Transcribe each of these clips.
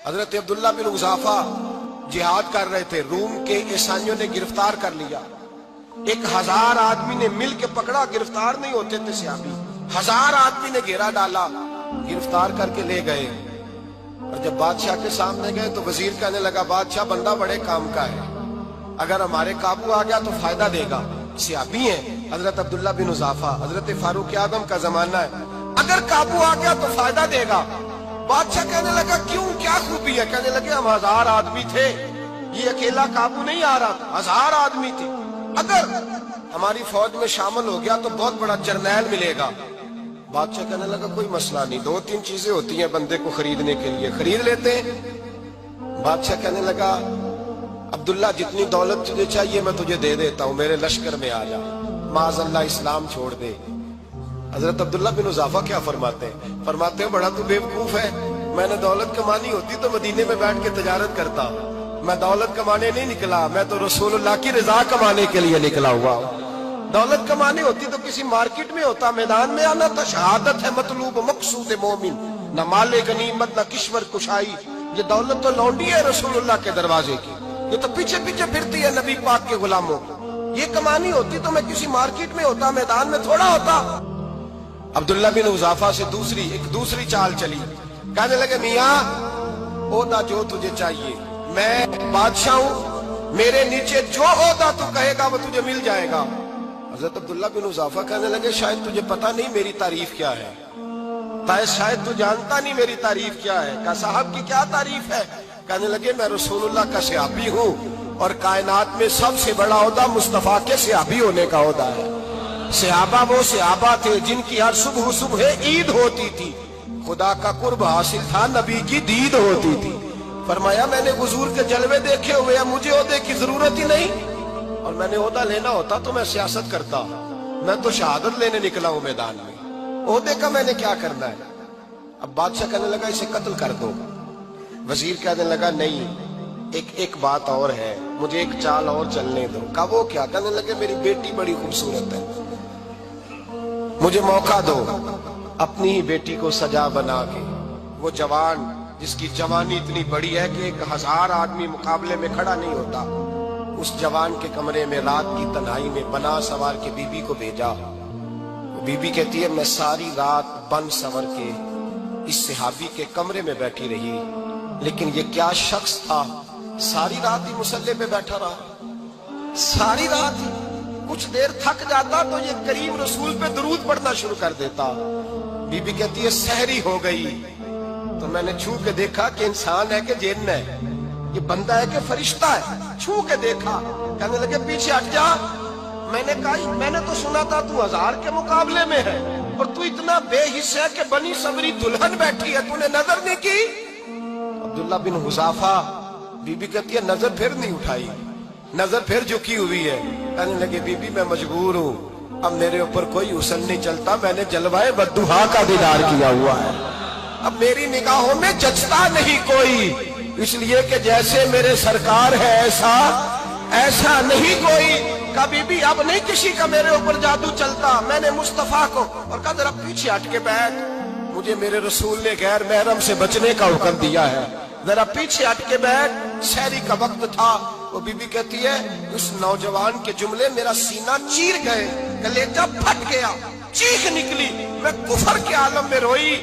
حضرت عبداللہ بن حذافہ جہاد کر رہے تھے، روم کے عیسائیوں نے گرفتار کر لیا، 1000 آدمی نے مل کے پکڑا، گرفتار نہیں ہوتے تھے صحابی، 1000 آدمی نے گھیرا ڈالا، گرفتار کر کے لے گئے، اور جب بادشاہ کے سامنے گئے تو وزیر کہنے لگا بادشاہ بندہ بڑے کام کا ہے، اگر ہمارے قابو آ گیا تو فائدہ دے گا، صحابی ہیں حضرت عبداللہ بن حذافہ، حضرت فاروق اعظم کا زمانہ ہے، اگر قابو آ گیا تو فائدہ دے گا۔ بادشاہ کہنے لگا کیوں، کیا خوبی ہے؟ کہنے لگے ہم 1000 آدمی تھے، یہ اکیلا قابو نہیں آ رہا تھا، 1000 آدمی تھے، اگر ہماری فوج میں شامل ہو گیا تو بہت بڑا جرنیل ملے گا۔ بادشاہ کہنے لگا کوئی مسئلہ نہیں، 2-3 چیزیں ہوتی ہیں بندے کو خریدنے کے لیے، خرید لیتے ہیں۔ بادشاہ کہنے لگا عبداللہ جتنی دولت تجھے چاہیے میں تجھے دے دیتا ہوں، میرے لشکر میں آ جا، معاذ اللہ اسلام چھوڑ دے۔ حضرت عبداللہ بن حذافہ کیا فرماتے ہیں؟ فرماتے ہیں بڑا تو بیوقوف ہے، میں نے دولت کمانی ہوتی تو مدینے میں بیٹھ کے تجارت کرتا، میں دولت کمانے نہیں نکلا، میں تو رسول اللہ کی رضا کمانے کے لیے نکلا ہوا ہوں۔ دولت کمانی ہوتی تو کسی مارکیٹ میں ہوتا، میدان میں آنا تھا، شہادت ہے مطلوب مقصود مومن، نہ مال غنیمت نہ کشور کشائی، یہ دولت تو لونڈی ہے رسول اللہ کے دروازے کی، یہ تو پیچھے پیچھے پھرتی ہے نبی پاک کے غلاموں، یہ کمانی ہوتی تو میں کسی مارکیٹ میں ہوتا، میدان میں تھوڑا ہوتا۔ عبداللہ بن حذافہ سے ایک دوسری چال چلی، کہنے لگے میاں عہدہ جو تجھے چاہیے، میں بادشاہ ہوں، میرے نیچے جو عہدہ تو کہے گا وہ تجھے مل جائے گا۔ حضرت عبداللہ بن حذافہ کہنے لگے شاید تجھے پتہ نہیں میری تعریف کیا ہے، شاید تو جانتا نہیں میری تعریف کیا ہے۔ کہا صاحب کی کیا تعریف ہے؟ کہنے لگے میں رسول اللہ کا صحابی ہوں، اور کائنات میں سب سے بڑا عہدہ مصطفیٰ کے صحابی ہونے کا عہدہ ہے۔ صحابہ وہ صحابہ تھے جن کی ہر صبح عید ہوتی تھی، خدا کا قرب حاصل تھا، نبی کی دید ہوتی تھی۔ فرمایا میں نے حضور کے جلوے دیکھے ہوئے ہیں، مجھے عہدے کی ضرورت ہی نہیں، اور میں نے عہدہ لینا ہوتا تو میں سیاست کرتا، میں تو شہادت لینے نکلا ہوں میدان میں، عہدے کا میں نے کیا کرنا ہے؟ اب بادشاہ کہنے لگا اسے قتل کر دو۔ وزیر کہنے لگا نہیں، ایک بات اور ہے، مجھے ایک چال اور چلنے دو۔ کہا وہ کیا؟ کہنے لگے میری بیٹی بڑی خوبصورت ہے، مجھے موقع دو اپنی ہی بیٹی کو سجا بنا کے، وہ جوان جس کی جوانی اتنی بڑی ہے کہ 1000 آدمی مقابلے میں کھڑا نہیں ہوتا، اس جوان کے کمرے میں رات کی تنہائی میں بنا سوار کے بی بی کو بھیجا۔ بی بی کہتی ہے میں ساری رات بن سور کے اس صحابی کے کمرے میں بیٹھی رہی، لیکن یہ کیا شخص تھا، ساری رات ہی مصلے پہ بیٹھا رہا، ساری رات ہی، کچھ دیر تھک جاتا تو یہ کریم رسول پہ درود پڑھنا شروع کر دیتا۔ بی بی کہتی ہے سحری ہو گئی تو میں نے چھو کے دیکھا کہ انسان ہے کہ جن ہے، یہ بندہ ہے کہ فرشتہ ہے، چھو کے دیکھا، کہنے لگے پیچھے ہٹ جا۔ میں نے کہا میں نے تو سنا تھا تو 1000 کے مقابلے میں ہے، اور تو اتنا بے حس ہے کہ بنی صبری دلہن بیٹھی ہے، تو نے نظر نہیں کی؟ عبداللہ بن حذافہ، بی بی کہتی ہے نظر پھر نہیں اٹھائی، نظر پھر جھکی ہوئی ہے۔ کہنے لگے بی بی میں مجبور ہوں، اب میرے اوپر کوئی حسن نہیں چلتا، میں نے جلوہ بدوحا کا دیدار کیا ہوا ہے، اب میری نگاہوں میں جچتا نہیں کوئی، اس لیے کہ جیسے میرے سرکار ہے ایسا نہیں کوئی۔ کبھی بھی اب نہیں کسی کا میرے اوپر جادو چلتا، میں نے مصطفیٰ کو، اور کہا ذرا پیچھے ہٹ کے بیٹھ، مجھے میرے رسول نے غیر محرم سے بچنے کا حکم دیا ہے، ذرا پیچھے ہٹ کے بیٹھ۔ سحری کا وقت تھا، وہ بی بی کہتی ہے اس نوجوان کے جملے میرا سینہ چیر گئے، کلیجہ پھٹ گیا، چیخ نکلی، میں کفر کے عالم میں روئی۔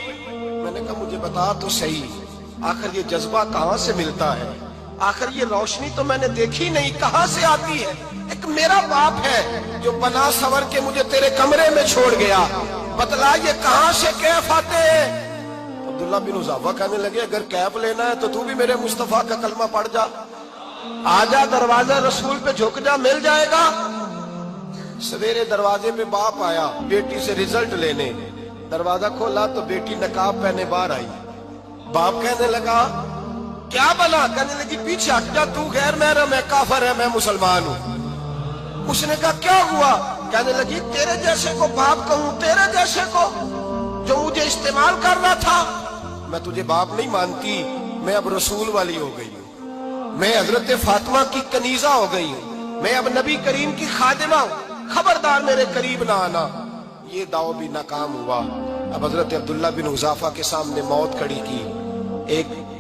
میں نے کہا مجھے بتا تو صحیح، آخر یہ جذبہ کہاں سے ملتا ہے، آخر یہ روشنی تو میں نے دیکھی نہیں، کہاں سے آتی ہے؟ ایک میرا باپ ہے جو بنا سور کے مجھے تیرے کمرے میں چھوڑ گیا، بتلا یہ کہاں سے کیف آتے ہیں؟ عبداللہ بن حذافہ کہنے لگے اگر کیف لینا ہے تو بھی میرے مصطفیٰ کا کلمہ پڑھ جا، آجا دروازہ رسول پہ جھک جا، مل جائے گا۔ سویرے دروازے پہ باپ آیا بیٹی سے رزلٹ لینے، دروازہ کھولا تو بیٹی نقاب پہنے باہر آئی، باپ کہنے لگا کیا بنا؟ کہنے لگی پیچھے ہٹ جا، تو غیر محرم ہے، کافر ہے، میں مسلمان ہوں۔ اس نے کہا کیا ہوا؟ کہنے لگی تیرے جیسے کو باپ کہوں، تیرے جیسے کو جو مجھے استعمال کر رہا تھا، میں تجھے باپ نہیں مانتی، میں اب رسول والی ہو گئی ہوں، میں حضرت فاطمہ کی کنیزہ ہو گئی ہوں، میں اب نبی کریم کی خادمہ ہوں، خبردار میرے قریب نہ آنا۔ یہ دعو بھی ناکام ہوا۔ اب حضرت عبداللہ بن حذافہ کے سامنے موت کھڑی کی، ایک